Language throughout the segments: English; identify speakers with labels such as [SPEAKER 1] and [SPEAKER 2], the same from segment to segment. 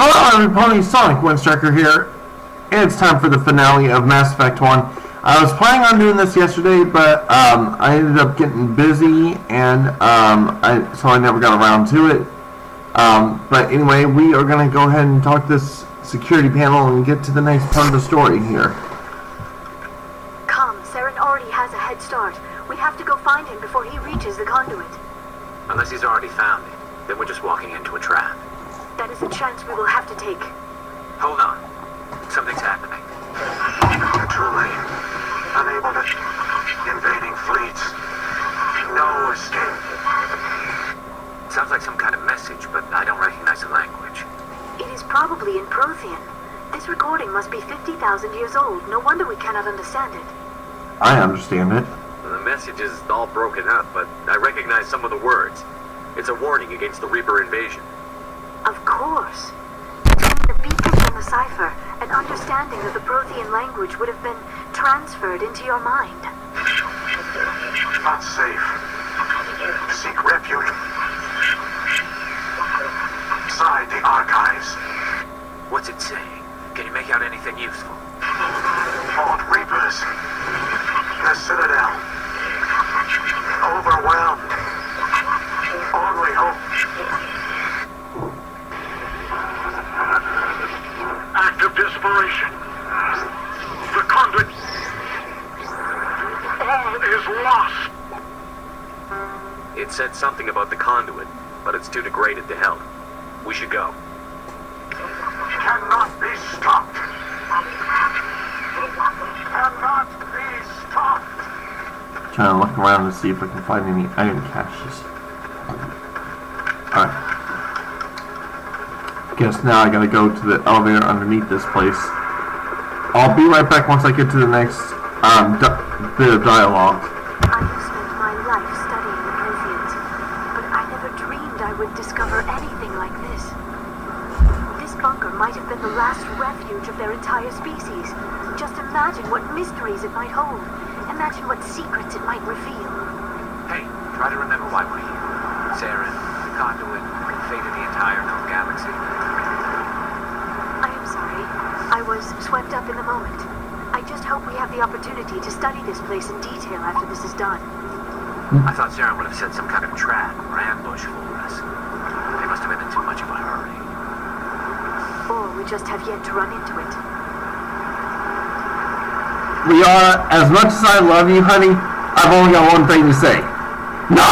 [SPEAKER 1] Hello everybody, Sonic Windstriker here. It's time for the finale of Mass Effect 1. I was planning on doing this yesterday, but I ended up getting busy, and so I never got around to it. But anyway, we are going to go ahead and talk this security panel and get to the next part of the story here.
[SPEAKER 2] Come, Saren already has a head start. We have to go find him before he reaches the conduit.
[SPEAKER 3] Unless he's already found it, then we're just walking into a trap.
[SPEAKER 2] That is a chance we will have to take.
[SPEAKER 3] Hold on. Something's happening.
[SPEAKER 4] Too late. Unable to... Invading fleets. No escape.
[SPEAKER 3] Sounds like some kind of message, but I don't recognize the language.
[SPEAKER 2] It is probably in Prothean. This recording must be 50,000 years old. No wonder we cannot understand it.
[SPEAKER 1] I understand it.
[SPEAKER 3] The message is all broken up, but I recognize some of the words. It's a warning against the Reaper invasion.
[SPEAKER 2] Of course. Between the beacon and the cipher, an understanding of the Prothean language would have been transferred into your mind.
[SPEAKER 4] Not safe. Seek refuge. Inside the archives.
[SPEAKER 3] What's it saying? Can you make out anything useful?
[SPEAKER 4] Fought Reapers. The Citadel. Overwhelmed. Only hope. Act of desperation. The conduit. All is lost.
[SPEAKER 3] It said something about the conduit, but it's too degraded to help. We should go.
[SPEAKER 4] Cannot be stopped. Cannot be stopped.
[SPEAKER 1] Trying to look around to see if I can find any item caches. Alright. Guess now I gotta go to the elevator underneath this place. I'll be right back once I get to the next bit of dialogue.
[SPEAKER 2] I have spent my life studying the Protheans, but I never dreamed I would discover anything like this. This bunker might have been the last refuge of their entire species. Just imagine what mysteries it might hold. Imagine what secrets it might reveal.
[SPEAKER 3] Hey, try to remember why we're here. Saren, the conduit, the fate of the entire known galaxy.
[SPEAKER 2] I am sorry. I was swept up in the moment. I just hope we have the opportunity to study this place in detail after this is done.
[SPEAKER 3] I thought Saren would have set some kind of trap or ambush for us. They must have been in too much of a hurry.
[SPEAKER 2] Or we just have yet to run into it.
[SPEAKER 1] We are, as much as I love you, honey, I've only got one thing to say. No!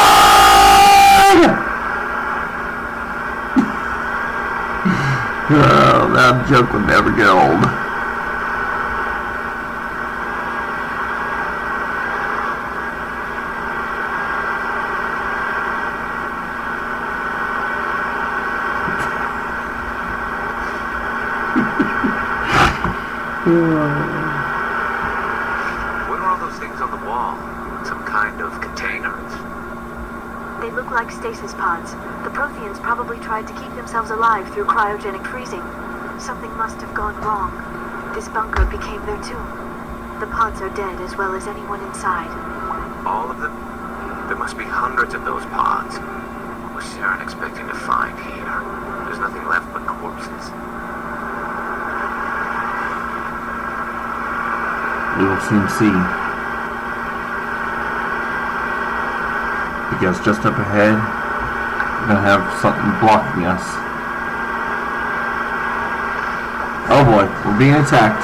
[SPEAKER 1] Oh, that joke would never get old.
[SPEAKER 3] What are all those things on the wall? Some kind of containers?
[SPEAKER 2] They look like stasis pods. The Protheans probably tried to keep themselves alive through cryogenic freezing. Something must have gone wrong. This bunker became their tomb. The pods are dead as well as anyone inside.
[SPEAKER 3] All of them? There must be hundreds of those pods. What was Saren expecting to find here? There's nothing left but corpses.
[SPEAKER 1] We will soon see. Because just up ahead, we're gonna have something blocking us. Oh boy, we're being attacked.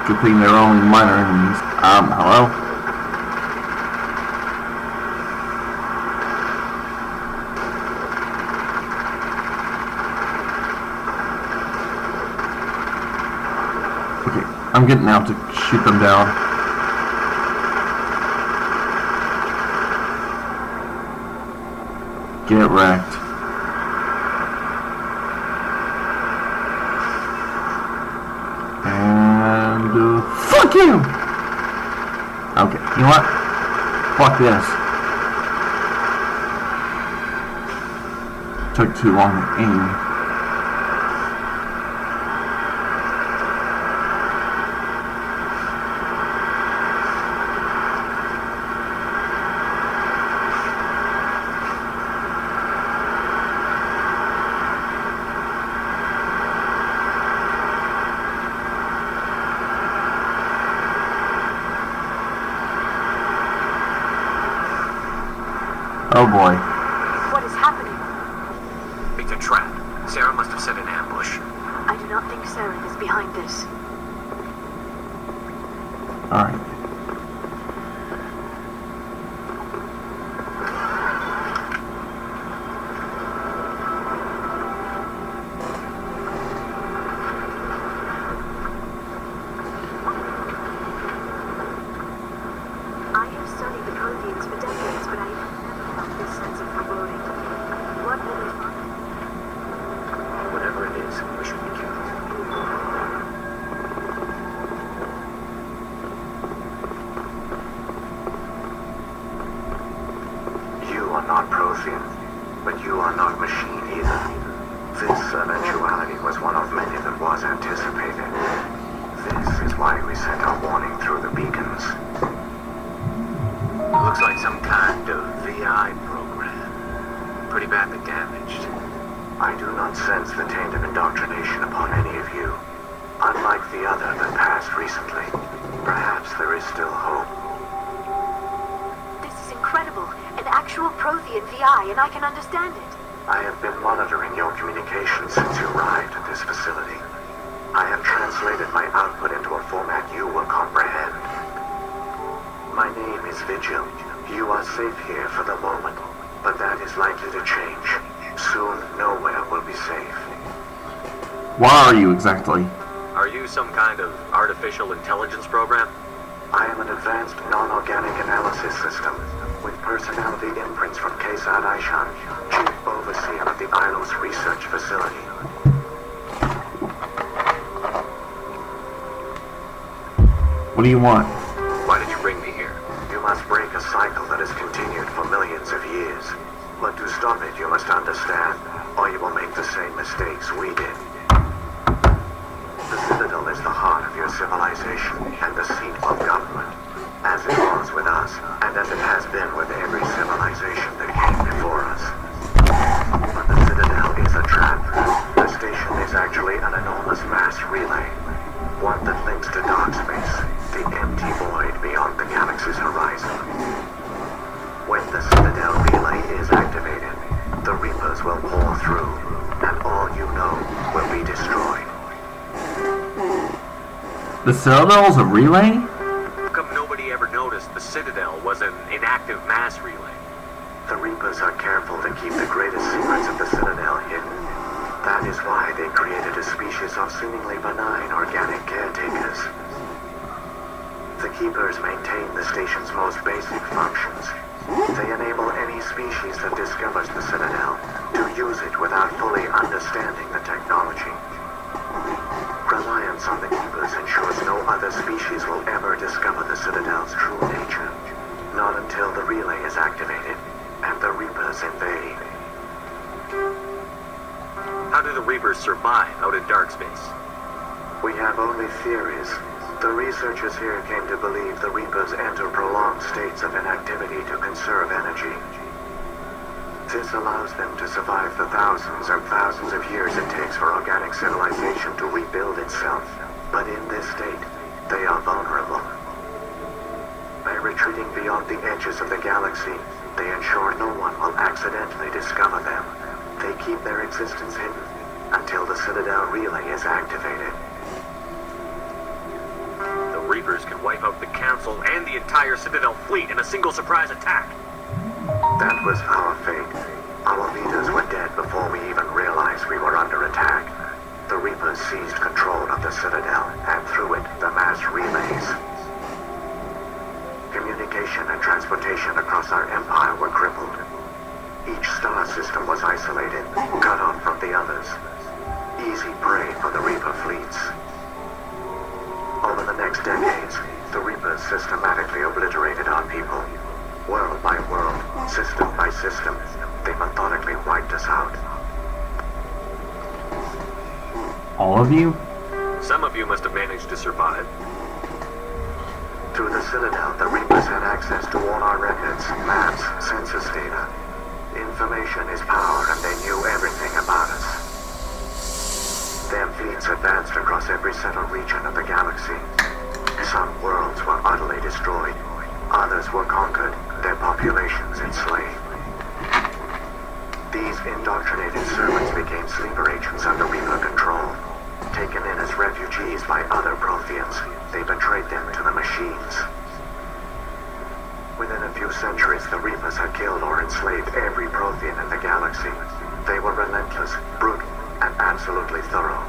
[SPEAKER 1] Good thing they're only minor enemies. Hello? Okay, I'm getting out to shoot them down. Get wrecked. And, fuck you! Okay, you know what? Fuck this. Took too long to aim. Oh boy.
[SPEAKER 2] What is happening?
[SPEAKER 3] It's a trap. Sarah must have set an ambush.
[SPEAKER 2] I do not think Saren is behind this.
[SPEAKER 1] Alright.
[SPEAKER 2] I have studied the Protheans for decades, but I have never felt this sense of foreboding. What will they find?
[SPEAKER 3] Whatever it is, we should be careful.
[SPEAKER 5] You are not Prothean, but you are not machine either. This eventuality was one of many that was anticipated. This is why we sent our warning through the beacons.
[SPEAKER 3] Looks like some kind of VI program. Pretty badly damaged.
[SPEAKER 5] I do not sense the taint of indoctrination upon any of you. Unlike the other that passed recently, perhaps there is still hope.
[SPEAKER 2] This is incredible. An actual Prothean VI, and I can understand it.
[SPEAKER 5] I have been monitoring your communications since you arrived at this facility. I have translated my output into a format you will comprehend. My name is Vigil. You are safe here for the moment, but that is likely to change. Soon, nowhere will be safe.
[SPEAKER 1] What are you exactly?
[SPEAKER 3] Are you some kind of artificial intelligence program?
[SPEAKER 5] I am an advanced non-organic analysis system with personality imprints from Kesad Aishan, chief overseer of the Ilos research facility.
[SPEAKER 1] What do you want?
[SPEAKER 3] Why did you bring me here?
[SPEAKER 5] You must break a cycle that has continued for millions of years. But to stop it, you must understand, or you will make the same mistakes we did. The Citadel is the heart of your civilization and the seat of government, as it was with us, and as it has been with every civilization that came before us. But the Citadel is a trap. The station is actually an enormous mass relay, one that links to dark space, the empty void beyond the galaxy's horizon. When the Citadel relay is activated, the Reapers will pour through, and all you know will be destroyed.
[SPEAKER 1] The Citadel's a relay?
[SPEAKER 3] How come nobody ever noticed the Citadel was an inactive mass relay?
[SPEAKER 5] The Reapers are careful to keep the greatest secrets of the Citadel hidden. That is why they created a species of seemingly benign organic caretakers. The Keepers maintain the station's most basic functions. They enable any species that discovers the Citadel to use it without fully understanding the technology. Reliance on the Keepers ensures no other species will ever discover the Citadel's true nature. Not until the relay is activated and the Reapers invade.
[SPEAKER 3] How do the Reapers survive out in dark space?
[SPEAKER 5] We have only theories. The researchers here came to believe the Reapers enter prolonged states of inactivity to conserve energy. This allows them to survive the thousands and thousands of years it takes for organic civilization to rebuild itself. But in this state, they are vulnerable. By retreating beyond the edges of the galaxy, they ensure no one will accidentally discover them. They keep their existence hidden until the Citadel relay is activated.
[SPEAKER 3] The Reapers can wipe out the Council and the entire Citadel fleet in a single surprise attack.
[SPEAKER 5] That was our fate. Our leaders were dead before we even realized we were under attack. The Reapers seized control of the Citadel, and through it, the mass relays. Communication and transportation across our empire were crippled. Each star system was isolated, cut off from the others. Easy prey for the Reaper fleets. Over the next decades, the Reapers systematically obliterated our people. World by world, system by system, they methodically wiped us out.
[SPEAKER 1] All of you?
[SPEAKER 3] Some of you must have managed to survive.
[SPEAKER 5] Through the Citadel, the Reapers had access to all our records, maps, census data. Information is power, and they knew everything about us. Their fleets advanced across every settled region of the galaxy. Some worlds were utterly destroyed. Others were conquered, their populations enslaved. These indoctrinated servants became sleeper agents under Reaper control. Taken in as refugees by other Protheans, they betrayed them to the machines. Within a few centuries, the Reapers had killed or enslaved every Prothean in the galaxy. They were relentless, brutal, and absolutely thorough.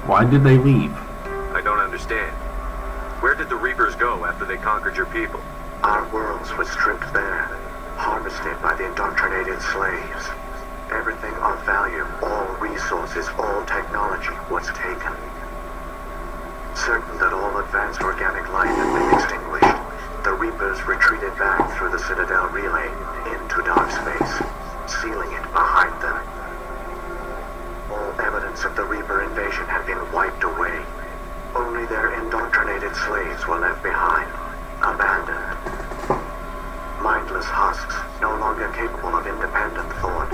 [SPEAKER 1] Why did they leave?
[SPEAKER 3] I don't understand. Where did the Reapers go after they conquered your people?
[SPEAKER 5] Our worlds were stripped bare, harvested by the indoctrinated slaves. Everything of value, all resources, all technology was taken. Certain that all advanced organic life had been extinguished, the Reapers retreated back through the Citadel relay into dark space, sealing it behind them. All evidence of the Reaper invasion had been wiped away. Only their indoctrinated slaves were left behind, abandoned. Mindless husks, no longer capable of independent thought.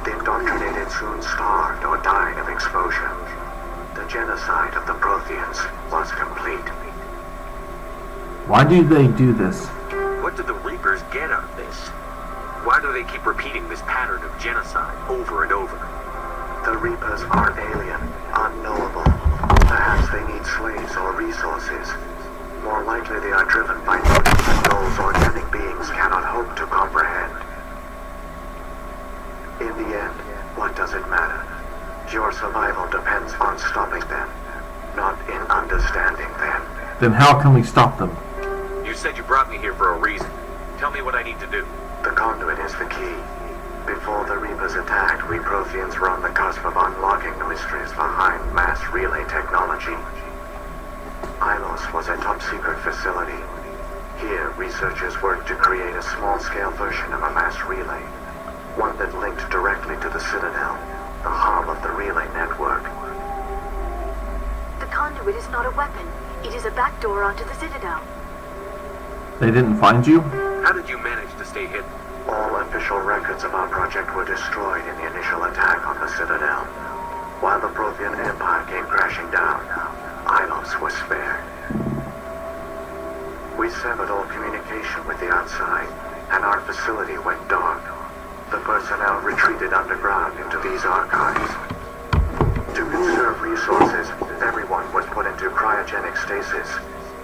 [SPEAKER 5] The indoctrinated soon starved or died of exposure. The genocide of the Protheans was complete.
[SPEAKER 1] Why do they do this?
[SPEAKER 3] What did the Reapers get out of this? Why do they keep repeating this pattern of genocide over and over?
[SPEAKER 5] The Reapers are alien, unknowable. Perhaps they need slaves or resources. More likely they are driven by motives and goals organic beings cannot hope to comprehend. In the end, what does it matter? Your survival depends on stopping them, not in understanding them.
[SPEAKER 1] Then how can we stop them?
[SPEAKER 3] You said you brought me here for a reason. Tell me what I need to do.
[SPEAKER 5] The conduit is the key. Before the Reapers attacked, we Protheans were on the cusp of unlocking the mysteries behind mass relay technology. Ilos was a top-secret facility. Here, researchers worked to create a small-scale version of a mass relay, one that linked directly to the Citadel, the hub of the relay network.
[SPEAKER 2] The conduit is not a weapon. It is a backdoor onto the Citadel.
[SPEAKER 1] They didn't find you?
[SPEAKER 3] How did you manage to stay hidden?
[SPEAKER 5] All official records of our project were destroyed in the initial attack on the Citadel. While the Prothean Empire came crashing down, Ilos was spared. We severed all communication with the outside, and our facility went dark. The personnel retreated underground into these archives. To conserve resources, everyone was put into cryogenic stasis.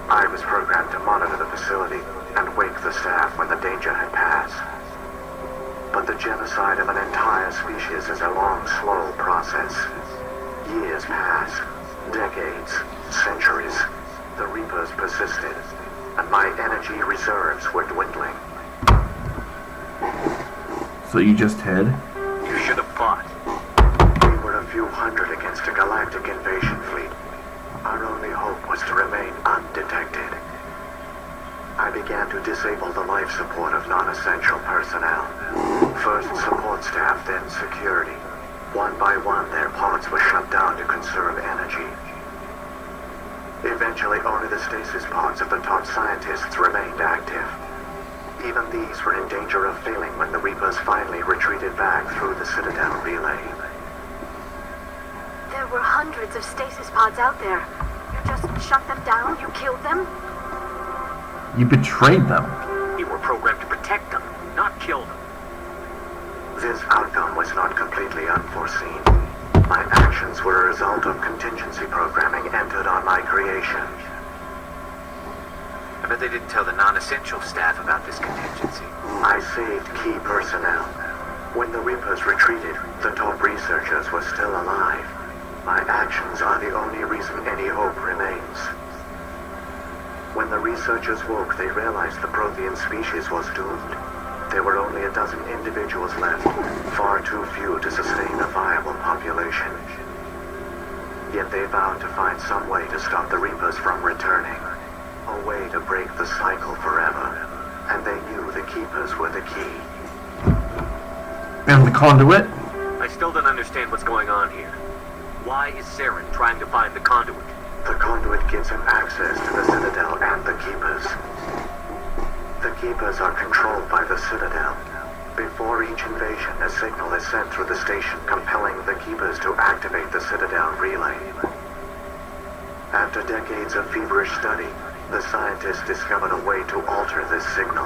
[SPEAKER 5] I was programmed to monitor the facility and wake the staff when the danger had passed. But the genocide of an entire species is a long, slow process. Years passed, decades, centuries. The Reapers persisted, and my energy reserves were dwindling.
[SPEAKER 1] So you just hid?
[SPEAKER 3] You should have fought.
[SPEAKER 5] We were a few hundred against a galactic invasion fleet. Our only hope was to remain undetected. I began to disable the life support of non-essential personnel. First support staff, then security. One by one, their pods were shut down to conserve energy. Eventually, only the stasis pods of the top scientists remained active. Even these were in danger of failing when the Reapers finally retreated back through the Citadel relay.
[SPEAKER 2] There were hundreds of stasis pods out there. You just shut them down? You killed them?
[SPEAKER 1] You betrayed them.
[SPEAKER 3] You were programmed to protect them, not kill them.
[SPEAKER 5] This outcome was not completely unforeseen. My actions were a result of contingency programming entered on my creation.
[SPEAKER 3] I bet they didn't tell the non-essential staff about this contingency.
[SPEAKER 5] I saved key personnel. When the Reapers retreated, the top researchers were still alive. My actions are the only reason any hope remains. When the researchers woke, they realized the Prothean species was doomed. There were only a dozen individuals left, far too few to sustain a viable population. Yet they vowed to find some way to stop the Reapers from returning. A way to break the cycle forever. And they knew the Keepers were the key.
[SPEAKER 1] And the conduit?
[SPEAKER 3] I still don't understand what's going on here. Why is Saren trying to find the conduit?
[SPEAKER 5] The conduit gives him access to the Citadel and the Keepers. The Keepers are controlled by the Citadel. Before each invasion, a signal is sent through the station compelling the Keepers to activate the Citadel relay. After decades of feverish study, the scientists discovered a way to alter this signal.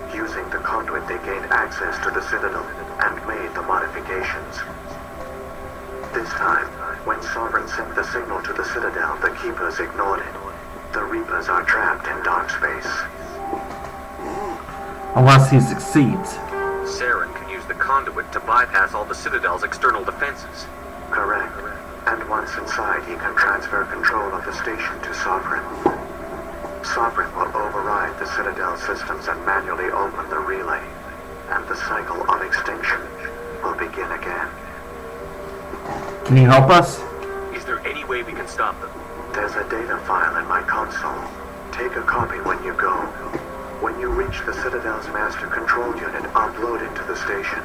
[SPEAKER 5] Using the conduit, they gained access to the Citadel and made the modifications. This time, when Sovereign sent the signal to the Citadel, the Keepers ignored it. The Reapers are trapped in dark space.
[SPEAKER 1] Unless he succeeds.
[SPEAKER 3] Saren can use the conduit to bypass all the Citadel's external defenses.
[SPEAKER 5] Correct. And once inside, he can transfer control of the station to Sovereign. Sovereign will override the Citadel systems and manually open the relay. And the cycle of extinction will begin again.
[SPEAKER 1] Can you help us?
[SPEAKER 3] Is there any way we can stop them?
[SPEAKER 5] There's a data file in my console. Take a copy when you go. When you reach the Citadel's master control unit, upload it to the station.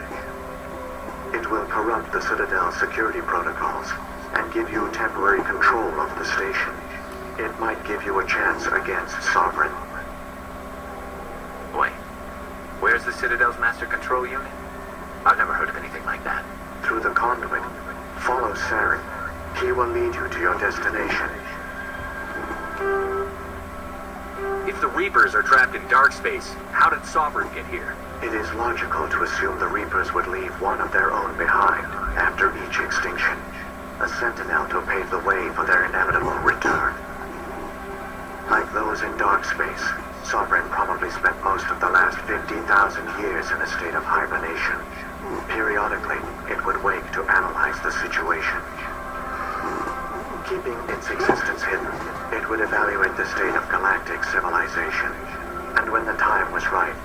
[SPEAKER 5] It will corrupt the Citadel's security protocols and give you temporary control of the station. It might give you a chance against Sovereign.
[SPEAKER 3] Wait, where's the Citadel's master control unit? I've never heard of anything like that.
[SPEAKER 5] Through the conduit, follow Saren. He will lead you to your destination.
[SPEAKER 3] If the Reapers are trapped in dark space, how did Sovereign get here?
[SPEAKER 5] It is logical to assume the Reapers would leave one of their own behind after each extinction. A sentinel to pave the way for their inevitable return. Like those in dark space, Sovereign probably spent most of the last 50,000 years in a state of hibernation. Periodically, it would wake to analyze the situation. Keeping its existence hidden, it would evaluate the state of galactic civilization. And when the time was right,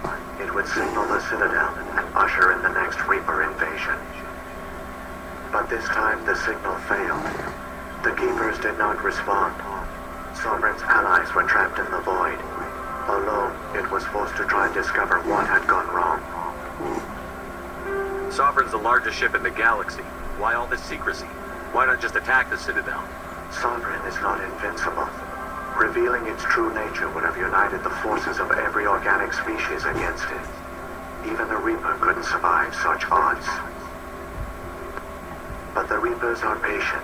[SPEAKER 5] it would signal the Citadel and usher in the next Reaper invasion. But this time the signal failed. The Keepers did not respond. Sovereign's allies were trapped in the void. Alone, it was forced to try and discover what had gone wrong.
[SPEAKER 3] Sovereign's the largest ship in the galaxy. Why all this secrecy? Why not just attack the Citadel?
[SPEAKER 5] Sovereign is not invincible. Revealing its true nature would have united the forces of every organic species against it. Even a Reaper couldn't survive such odds. But the Reapers are patient.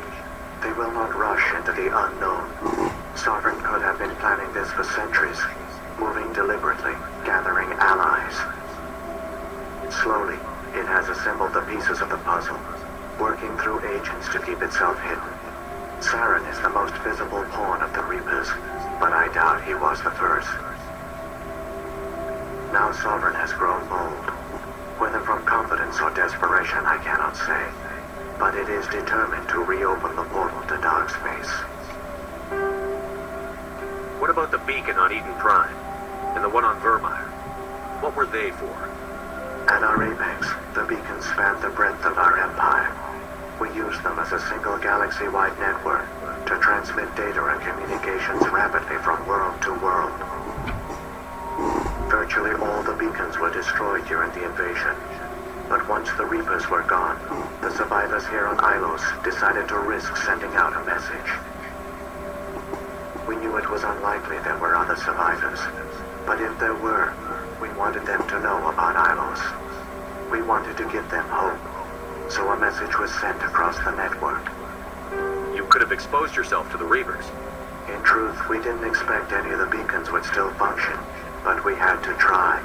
[SPEAKER 5] They will not rush into the unknown. Sovereign could have been planning this for centuries, moving deliberately, gathering allies. Slowly, it has assembled the pieces of the puzzle, working through agents to keep itself hidden. Saren is the most visible pawn of the Reapers, but I doubt he was the first. Now Sovereign has grown bold. Whether from confidence or desperation, I cannot say. But it is determined to reopen the portal to dark space.
[SPEAKER 3] What about the beacon on Eden Prime? And the one on Vermeer? What were they for?
[SPEAKER 5] At our apex, the beacons span the breadth of our empire. We use them as a single galaxy-wide network to transmit data and communications rapidly from world to world. Virtually all the beacons were destroyed during the invasion. But once the Reapers were gone, the survivors here on Ilos decided to risk sending out a message. We knew it was unlikely there were other survivors, but if there were, we wanted them to know about Ilos. We wanted to give them hope, so a message was sent across the network.
[SPEAKER 3] You could have exposed yourself to the Reapers.
[SPEAKER 5] In truth, we didn't expect any of the beacons would still function, but we had to try.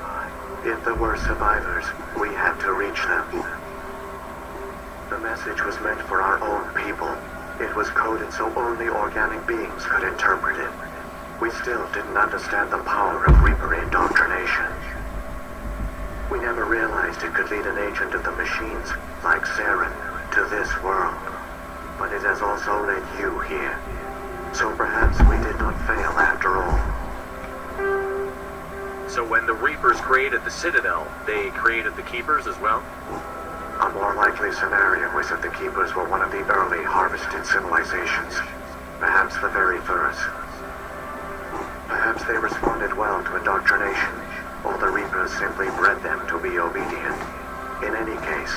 [SPEAKER 5] If there were survivors, we had to reach them. The message was meant for our own people. It was coded so only organic beings could interpret it. We still didn't understand the power of Reaper indoctrination. We never realized it could lead an agent of the machines, like Saren, to this world. But it has also led you here. So perhaps we did not fail after all.
[SPEAKER 3] So when the Reapers created the Citadel, they created the Keepers as well?
[SPEAKER 5] A more likely scenario is that the Keepers were one of the early harvested civilizations. Perhaps the very first. Perhaps they responded well to indoctrination, or the Reapers simply bred them to be obedient. In any case,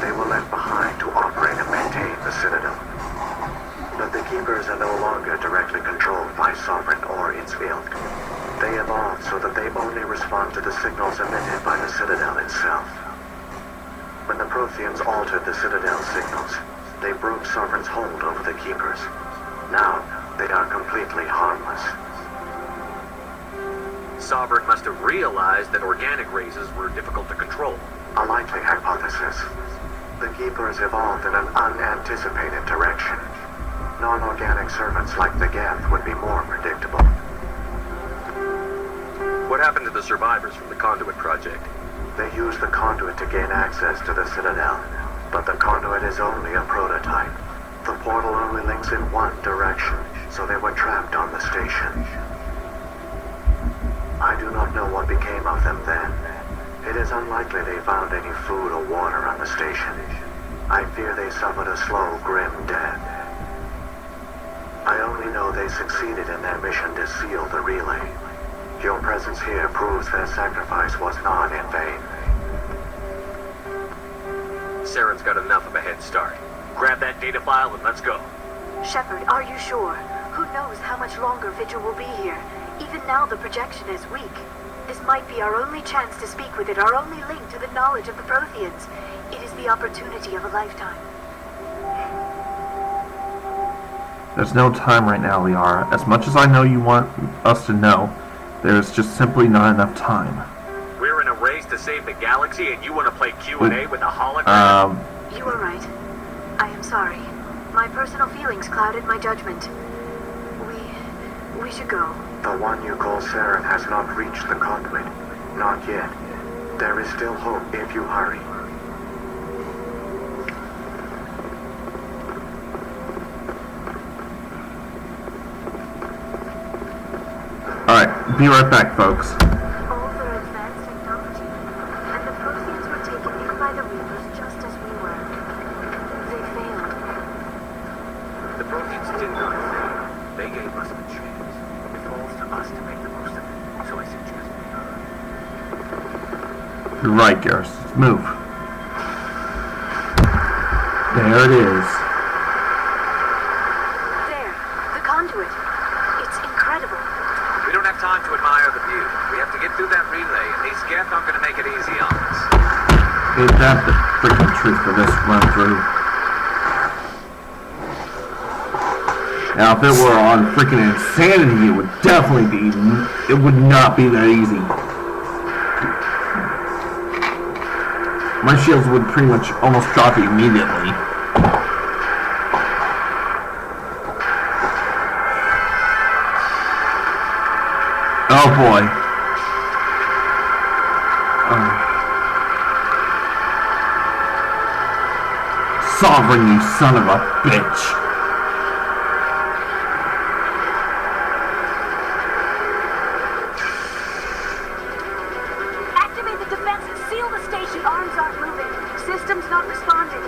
[SPEAKER 5] they were left behind to operate and maintain the Citadel. But the Keepers are no longer directly controlled by Sovereign or its ilk. They evolved so that they only respond to the signals emitted by the Citadel itself. When the Protheans altered the Citadel's signals, they broke Sovereign's hold over the Keepers. Now, they are completely harmless.
[SPEAKER 3] Sovereign must have realized that organic races were difficult to control.
[SPEAKER 5] A likely hypothesis. The Keepers evolved in an unanticipated direction. Non-organic servants like the Geth would be more predictable.
[SPEAKER 6] What happened to the survivors from the Conduit Project?
[SPEAKER 5] They used the conduit to gain access to the Citadel, but the conduit is only a prototype. The portal only links in one direction, so they were trapped on the station. I do not know what became of them then. It is unlikely they found any food or water on the station. I fear they suffered a slow, grim death. I only know they succeeded in their mission to seal the relay. Your presence here proves their sacrifice was not in vain.
[SPEAKER 6] Saren's got enough of a head start. Grab that data file and let's go.
[SPEAKER 2] Shepard, are you sure? Who knows how much longer Vigil will be here? Even now the projection is weak. This might be our only chance to speak with it, our only link to the knowledge of the Protheans. It is the opportunity of a lifetime.
[SPEAKER 1] There's no time right now, Liara. As much as I know you want us to know, there's just simply not enough time.
[SPEAKER 6] We're in a race to save the galaxy and you want to play Q&A with a hologram?
[SPEAKER 2] You are right. I am sorry. My personal feelings clouded my judgment. We should go.
[SPEAKER 5] The one you call Saren has not reached the conduit. Not yet. There is still hope if you hurry.
[SPEAKER 1] Alright, be right back, folks.
[SPEAKER 2] All their advanced technology, and the Protheans were taken in by the Reapers just as we were. They failed.
[SPEAKER 3] The Protheans did not fail. They gave us the chance. It falls to us to make the most of it. So I suggest we hurry.
[SPEAKER 1] You're right, Garrus. Let's move. There it is.
[SPEAKER 2] There, the conduit. It's incredible.
[SPEAKER 3] We don't have time to admire the view. We have to get through that relay, and these Geth aren't going to make it easy on us.
[SPEAKER 1] Ain't that the freaking truth for this run through? Now, if it were on freaking Insanity, it would definitely be. It would not be that easy. My shields would pretty much almost drop immediately. Oh boy. Sovereign, you son of a bitch.
[SPEAKER 2] Activate the defenses. Seal the station. Arms aren't moving. Systems not responding.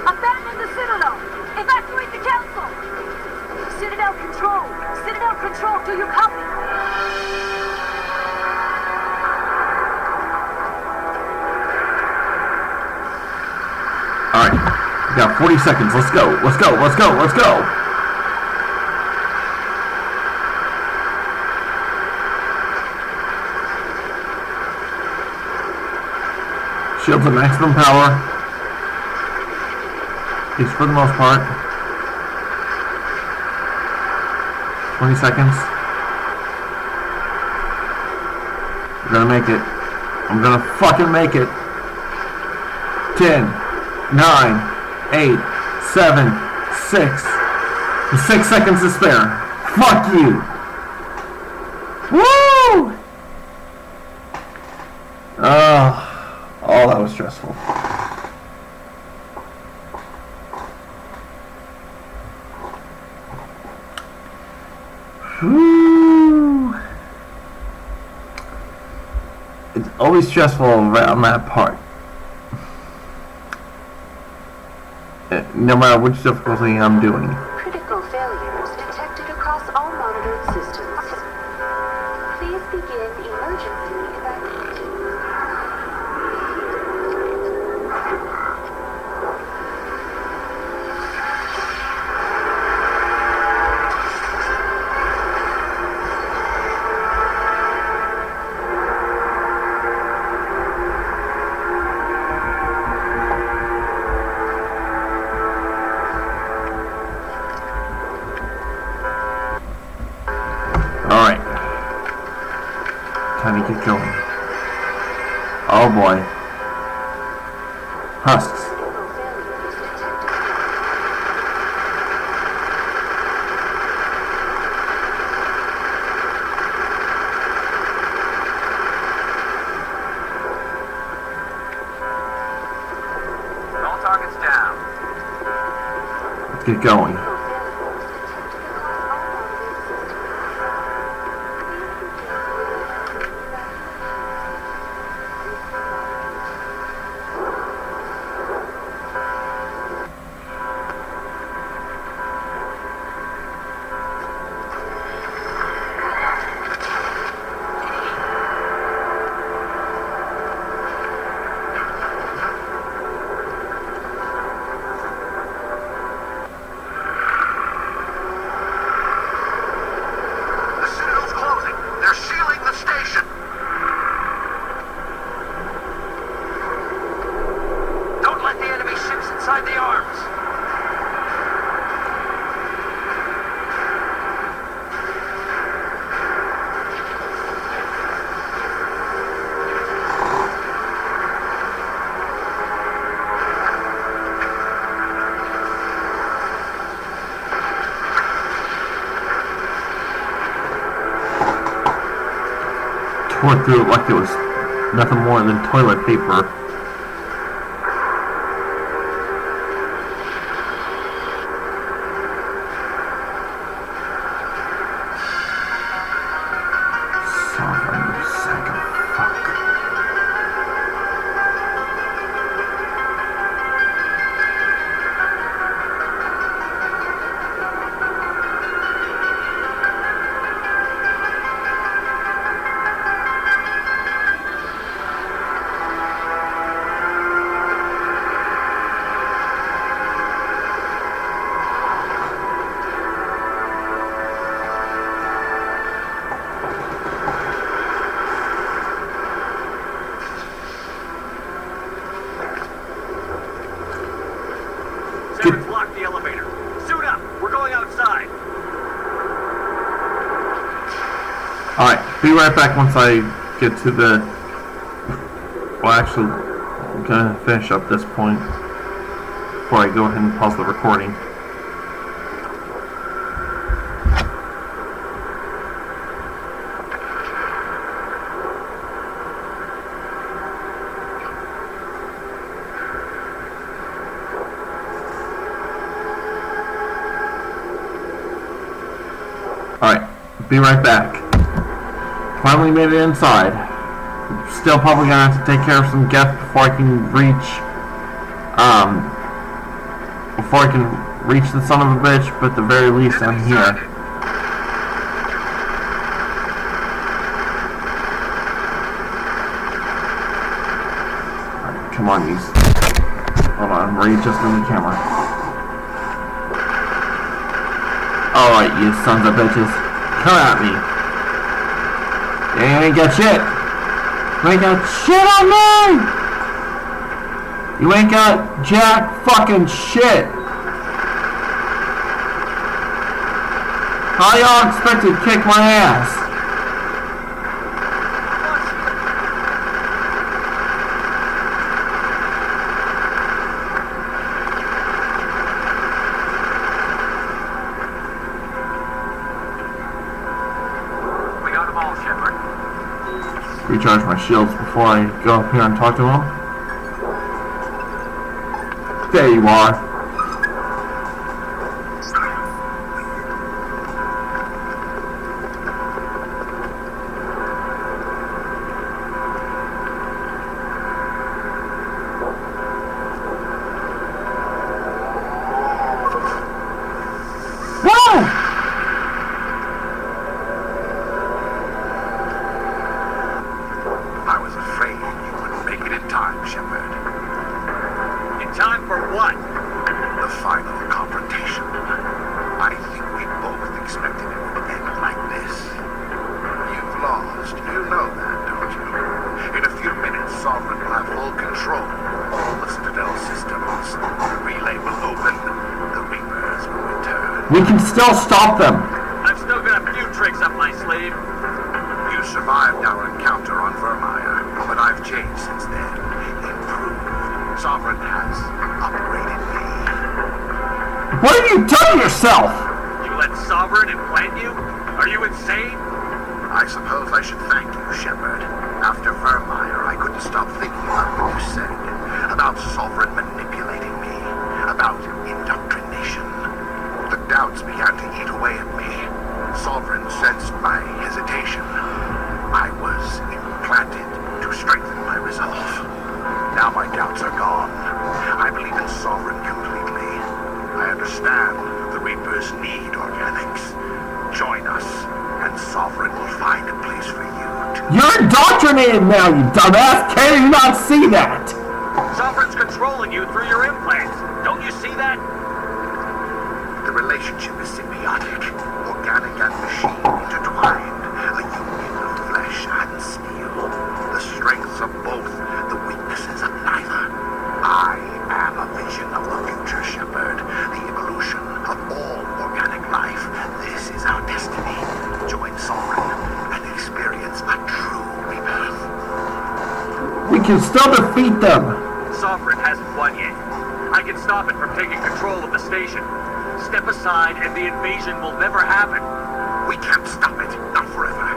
[SPEAKER 2] Abandon the Citadel. Evacuate the Council. Citadel Control. Citadel Control, do you copy?
[SPEAKER 1] Alright. We got 40 seconds. Let's go. Let's go. Let's go. Let's go. Shields at maximum power. At least for the most part. 20 seconds. We're gonna make it. I'm gonna fucking make it. 10, 9, 8, 7, 6. With 6 seconds to spare. Fuck you! Woo! Oh, that was stressful. Whew. It's always stressful around that part. No matter which difficulty I'm doing.
[SPEAKER 2] Critical failures detected across all monitored systems. Please begin emergency evacuation.
[SPEAKER 1] Alright. Time to get going. Oh boy. Husks.
[SPEAKER 3] All targets down.
[SPEAKER 1] Let's get going.
[SPEAKER 4] The Citadel's closing. They're sealing the station.
[SPEAKER 3] Don't let the enemy ships inside the arms.
[SPEAKER 1] Tore through it like it was nothing more than toilet paper. Sovereign sack of fuck.
[SPEAKER 6] Severance, lock the elevator. Suit up. We're going outside.
[SPEAKER 1] Alright, be right back once I get to the... Well, actually, I'm gonna finish up this point before I go ahead and pause the recording. Alright, be right back. Finally made it inside. Still probably gonna have to take care of some guests before I can reach the son of a bitch, but at the very least I'm here. Alright, come on, these. Hold on, I'm readjusting the camera. Alright, you sons of bitches. Come at me. You ain't got shit. You ain't got shit on me! You ain't got jack fucking shit. How y'all expect to kick my ass?
[SPEAKER 3] We got them all, Shepard.
[SPEAKER 1] Recharge my shields before I go up here and talk to him. There you are. Whoa!
[SPEAKER 4] I was afraid you wouldn't make it in time, Shepard.
[SPEAKER 6] In time for what?
[SPEAKER 4] The final confrontation. I think we both expected it would end like this. You've lost. You know that, don't you? In a few minutes, Sovereign will have full control of all the Citadel systems. The relay will open. The Reapers will return.
[SPEAKER 1] We can still stop them.
[SPEAKER 6] I've still got a few tricks up my sleeve.
[SPEAKER 4] You survived our encounter on Vermeer, but I've changed since then. Improved. Sovereign has upgraded me.
[SPEAKER 1] What have you done to yourself?
[SPEAKER 6] You let Sovereign implant you? Are you insane?
[SPEAKER 4] I suppose I should thank you, Shepard. After Vermeer, I couldn't stop thinking about what you said. About Sovereign manipulating me. About indoctrination. The doubts began to eat away at me. Sovereign sensed my hesitation. I was implanted to strengthen my resolve. Now my doubts are gone. I believe in Sovereign completely. I understand the Reapers need organics. Join us, and Sovereign will find a place for you to...
[SPEAKER 1] You're indoctrinated now, you dumbass! Can you not see that?
[SPEAKER 6] Sovereign's controlling you through your implants. Don't you see that?
[SPEAKER 4] The relationship is symbiotic, organic and machine intertwined, a union of flesh and steel. The strengths of both, the weaknesses of neither. I am a vision of the future, Shepard, the evolution of all organic life. This is our destiny. Join Sovereign and experience a true rebirth.
[SPEAKER 1] We can still defeat them!
[SPEAKER 6] Sovereign hasn't won yet. I can stop it from taking control of the station. Step aside and the invasion will never happen.
[SPEAKER 4] We can't stop it, not forever.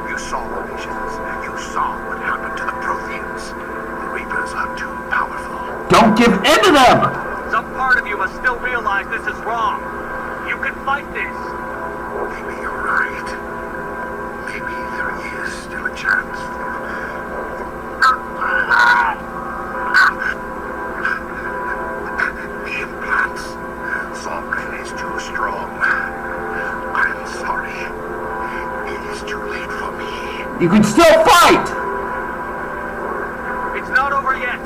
[SPEAKER 4] You saw the visions. You saw what happened to the Protheans. The Reapers are too powerful.
[SPEAKER 1] Don't give in to them!
[SPEAKER 6] Some part of you must still realize this is wrong. You can fight this.
[SPEAKER 4] Maybe you're right. Maybe there is still a chance. The implants. Sovereign is too strong. I'm sorry. It is too late for me.
[SPEAKER 1] You can still fight!
[SPEAKER 6] It's not over yet.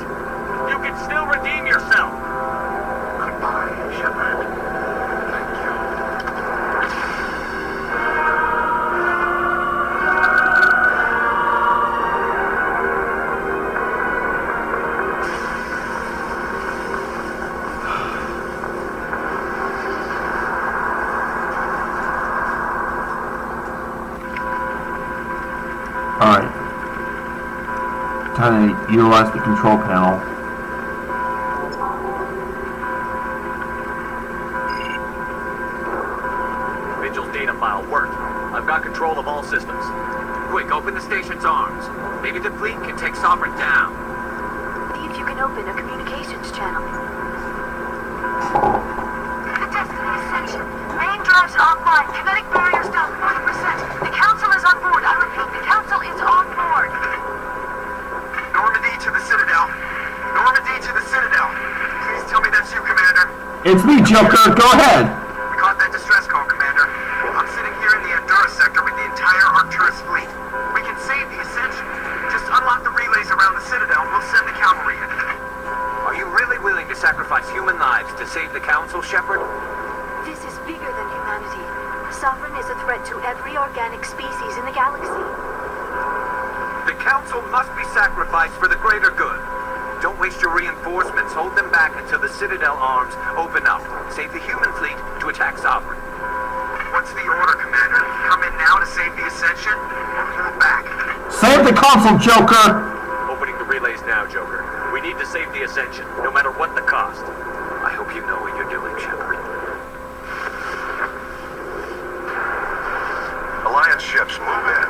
[SPEAKER 6] You can still redeem yourself.
[SPEAKER 4] Goodbye, Shepard. Thank you.
[SPEAKER 1] Alright. Time to utilize the control panel.
[SPEAKER 6] Vigil's data file worked. I've got control of all systems.
[SPEAKER 3] Quick, open the station's arms. Maybe the fleet can take Sovereign down.
[SPEAKER 2] See if you can open a communications channel. The Destiny Ascension. Main drives offline. Kinetic barriers down 40%. The Council is on board. I repeat, the Council is on board.
[SPEAKER 4] Normandy to the Citadel. Normandy to the Citadel. Please tell me that's you, Commander.
[SPEAKER 1] It's me, Joker. Go ahead.
[SPEAKER 4] We caught that distress call, Commander. I'm sitting here in the Endura sector with the entire Arcturus fleet. We can save the Ascension. Just unlock the relays around the Citadel and we'll send the cavalry in.
[SPEAKER 3] Are you really willing to sacrifice human lives to save the Council, Shepard?
[SPEAKER 2] This is bigger than humanity. Sovereign is a threat to every organic species in the galaxy.
[SPEAKER 3] The Council must be sacrificed for the greater good. Don't waste your reinforcements. Hold them back until the Citadel arms open up. Save the human fleet to attack Sovereign.
[SPEAKER 4] What's the order, Commander? Come in now to save the Ascension or pull back?
[SPEAKER 1] Save the console, Joker!
[SPEAKER 6] Opening the relays now, Joker. We need to save the Ascension, no matter what the cost.
[SPEAKER 3] I hope you know what you're doing, Shepard.
[SPEAKER 4] Alliance ships, move in.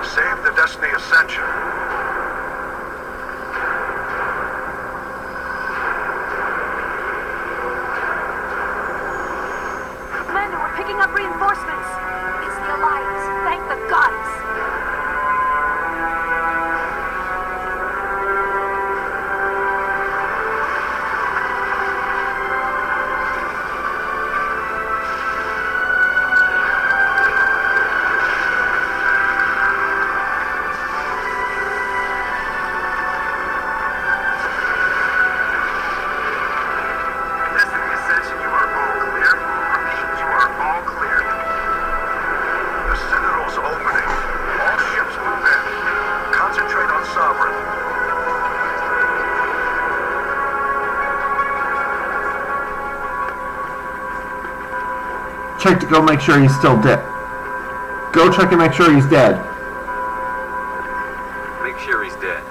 [SPEAKER 4] Save the Destiny Ascension.
[SPEAKER 2] Commander, we're picking up reinforcements. It's the Alliance. Thank the gods.
[SPEAKER 4] Destiny Ascension, you are all clear. Repeat, you are all clear. The Citadel's opening. All ships move in. Concentrate on Sovereign.
[SPEAKER 1] Check to go make sure he's still dead. Go check and make sure he's dead.
[SPEAKER 6] Make sure he's dead.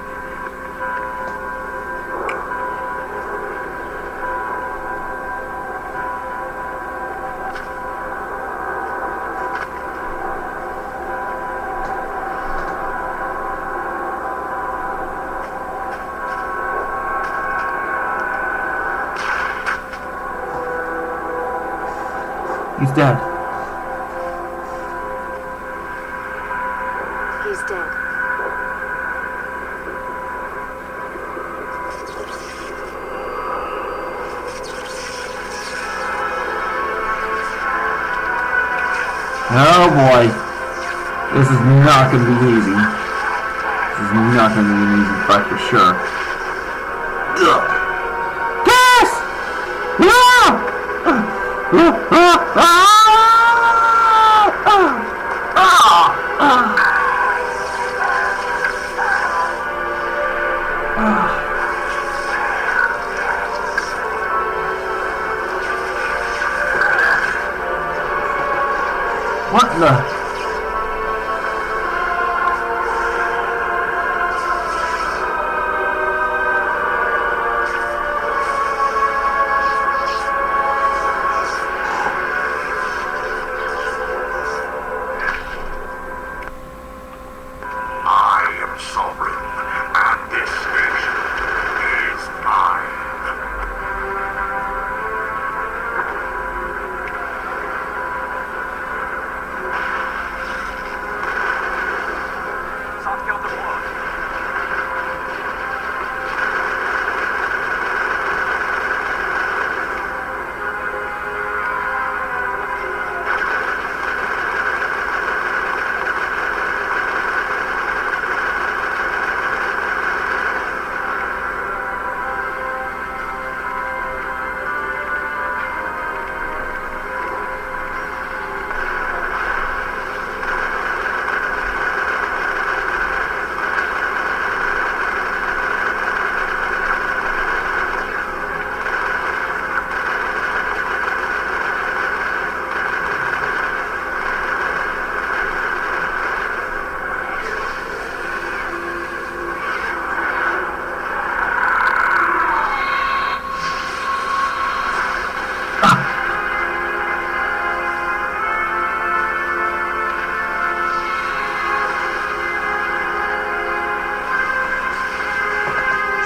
[SPEAKER 1] He's dead.
[SPEAKER 2] He's dead.
[SPEAKER 1] Oh boy. This is not going to be easy. This is not going to be an easy fight for sure. Ugh. Gas! What the?
[SPEAKER 4] I am sovereign, and this station is mine.
[SPEAKER 6] Soft counter one.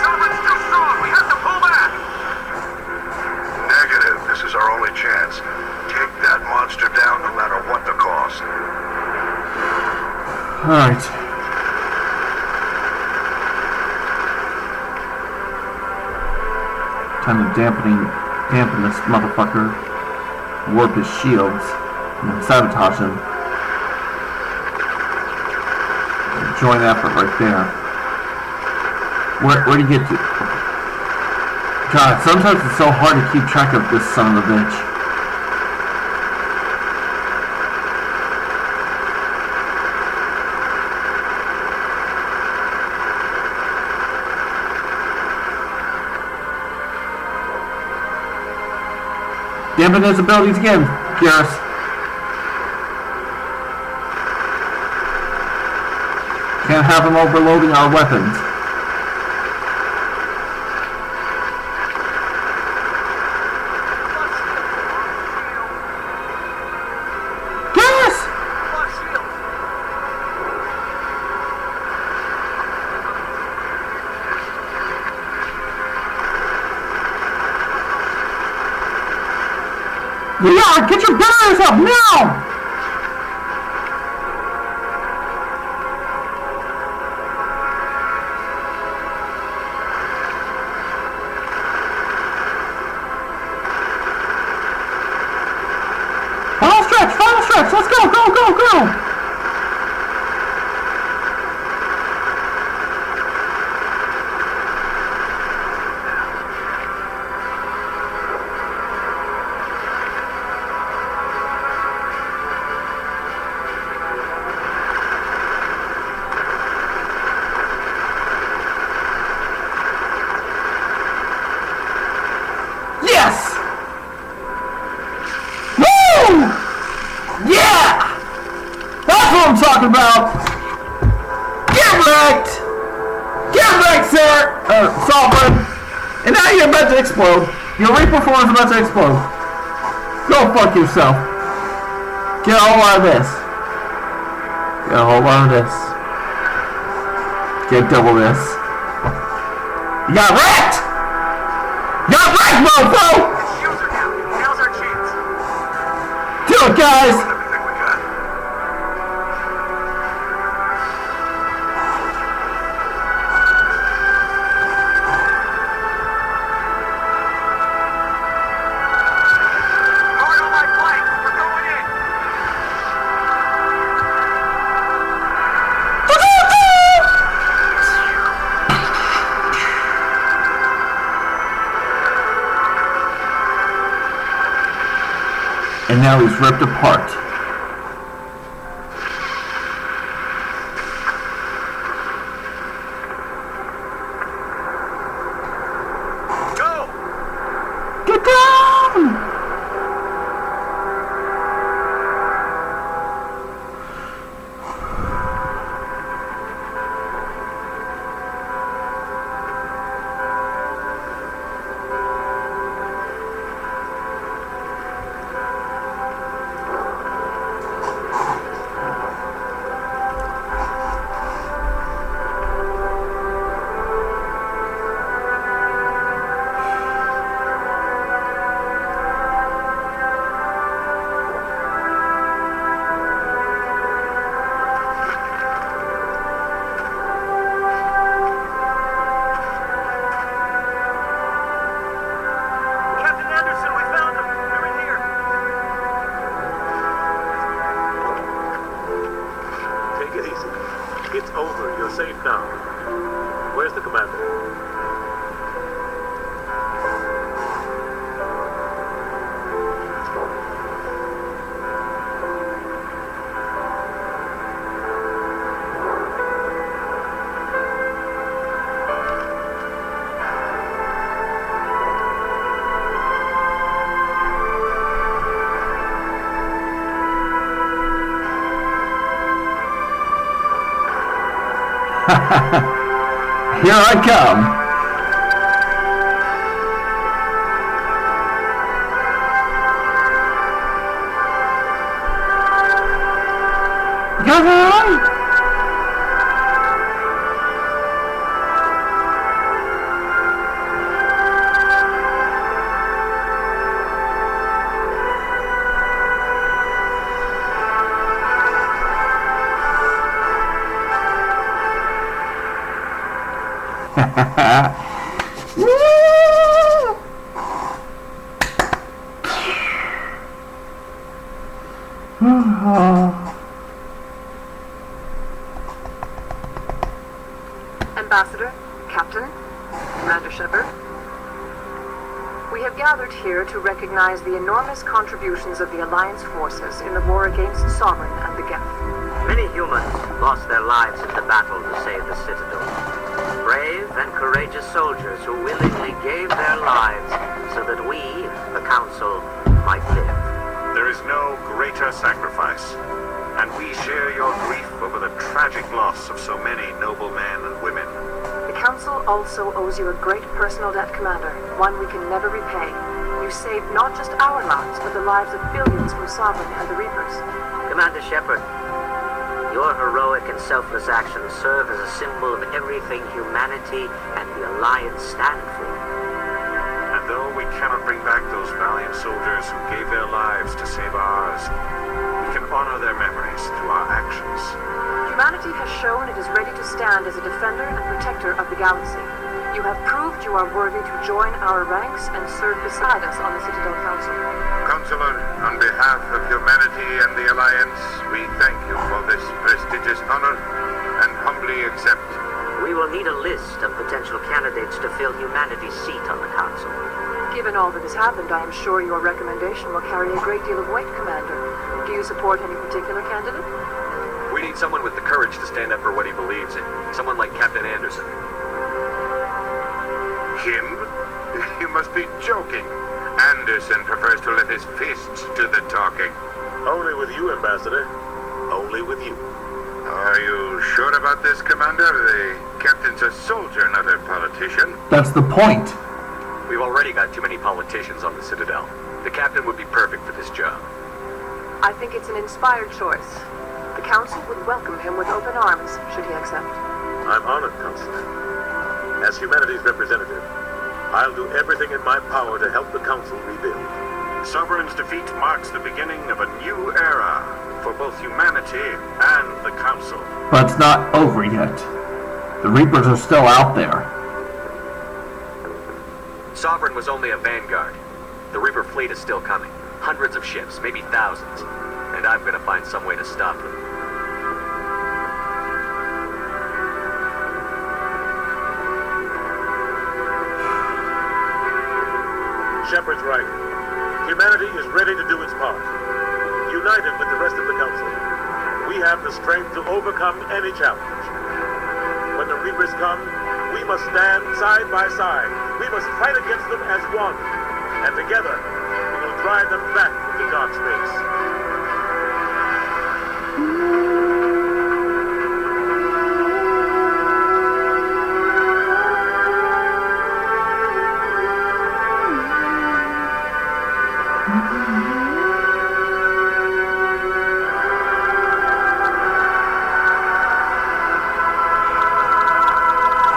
[SPEAKER 3] Someone's too strong. We have to pull back.
[SPEAKER 4] Negative. This is our only chance. Take that monster down no matter what the cost.
[SPEAKER 1] Alright. Time to dampen this motherfucker. Warp his shields. And then sabotage him. Joint effort right there. Where do you get to? God, sometimes it's so hard to keep track of this son of a bitch. Dampen his abilities again, Garrus. Can't have him overloading our weapons. Garrus! Yeah, get your batteries up now! Final stretch, let's go, go! Yes! Woo! Yeah! That's what I'm talking about! Get wrecked! Get wrecked, sir! Sovereign! And now you're about to explode. Your Reaper form is about to explode. Go fuck yourself. Get a whole lot of this. Get a whole lot of this. Get double this. You got wrecked! You got wrecked, mofo!
[SPEAKER 6] Shields are down. Now's our chance.
[SPEAKER 1] do it, guys!
[SPEAKER 4] Everything we got.
[SPEAKER 3] Hard on my flank! We're going in!
[SPEAKER 1] And now he's ripped apart.
[SPEAKER 3] Go!
[SPEAKER 1] Get down!
[SPEAKER 6] Captain Anderson, we found them. They're in here.
[SPEAKER 7] Take it easy. It's over. You're safe now. Where's the commander?
[SPEAKER 1] Here I come.
[SPEAKER 8] Ambassador, Captain, Commander Shepard. We have gathered here to recognize the enormous contributions of the Alliance forces in the war against Sovereign and the Geth.
[SPEAKER 9] Many humans lost their lives in the battle to save the Citadel. Brave and courageous soldiers who willingly gave their lives so that we, the Council, might live.
[SPEAKER 4] There is no greater sacrifice, and we share your grief over the tragic loss of so many noble men and women.
[SPEAKER 8] The Council also owes you a great personal debt, Commander, one we can never repay. You saved not just our lives, but the lives of billions from Sovereign and the Reapers.
[SPEAKER 9] Commander Shepard, your heroic and selfless actions serve as a symbol of everything humanity and the Alliance stand for.
[SPEAKER 4] And though we cannot bring back those valiant soldiers who gave their lives to save ours, we can honor their memories through our actions.
[SPEAKER 8] Humanity has shown it is ready to stand as a defender and protector of the galaxy. You have proved you are worthy to join our ranks and serve beside us on the Citadel Council.
[SPEAKER 4] Counselor, on behalf of humanity and the Alliance, we thank you for this prestigious honor and humbly accept.
[SPEAKER 9] We will need a list of potential candidates to fill humanity's seat on the Council.
[SPEAKER 8] Given all that has happened, I am sure your recommendation will carry a great deal of weight, Commander. Do you support any particular candidate?
[SPEAKER 6] We need someone with the courage to stand up for what he believes in. Someone like Captain Anderson.
[SPEAKER 4] Him? You must be joking. Anderson prefers to let his fists do the talking.
[SPEAKER 7] Only with you, Ambassador. Only with you.
[SPEAKER 4] Are you sure about this, Commander? The captain's a soldier, not a politician.
[SPEAKER 1] That's the point.
[SPEAKER 6] We've already got too many politicians on the Citadel. The captain would be perfect for this job.
[SPEAKER 8] I think it's an inspired choice. The Council would welcome him with open arms, should he accept.
[SPEAKER 7] I'm honored, Counselor. As humanity's representative, I'll do everything in my power to help the Council rebuild.
[SPEAKER 4] Sovereign's defeat marks the beginning of a new era for both humanity and the Council.
[SPEAKER 1] But it's not over yet. The Reapers are still out there.
[SPEAKER 3] Sovereign was only a vanguard. The Reaper fleet is still coming. Hundreds of ships, maybe thousands. And I'm gonna find some way to stop them.
[SPEAKER 7] Shepard's right. Humanity is ready to do its part. United with the rest of the Council, we have the strength to overcome any challenge. When the Reapers come, we must stand side by side. We must fight against them as one. And together, we will drive them back into dark space.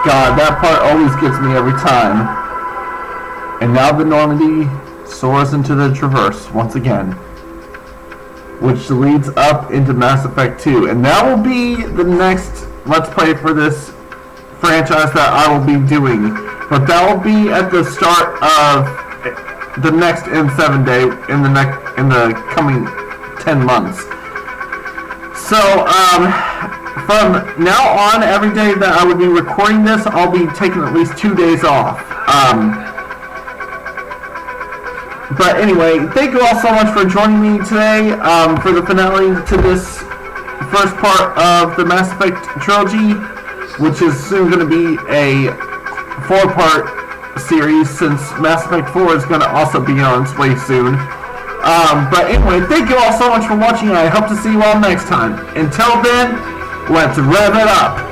[SPEAKER 1] God, that part always gets me every time. And now the Normandy soars into the Traverse once again, which leads up into Mass Effect 2. And that will be the next Let's Play for this franchise that I will be doing. But that will be at the start of the next N7 day in the coming 10 months. So, from now on, every day that I would be recording this, I'll be taking at least 2 days off. But anyway, thank you all so much for joining me today for the finale to this first part of the Mass Effect trilogy, which is soon going to be a 4-part series, since Mass Effect 4 is going to also be on its way soon. But anyway, thank you all so much for watching, and I hope to see you all next time. Until then, let's rev it up!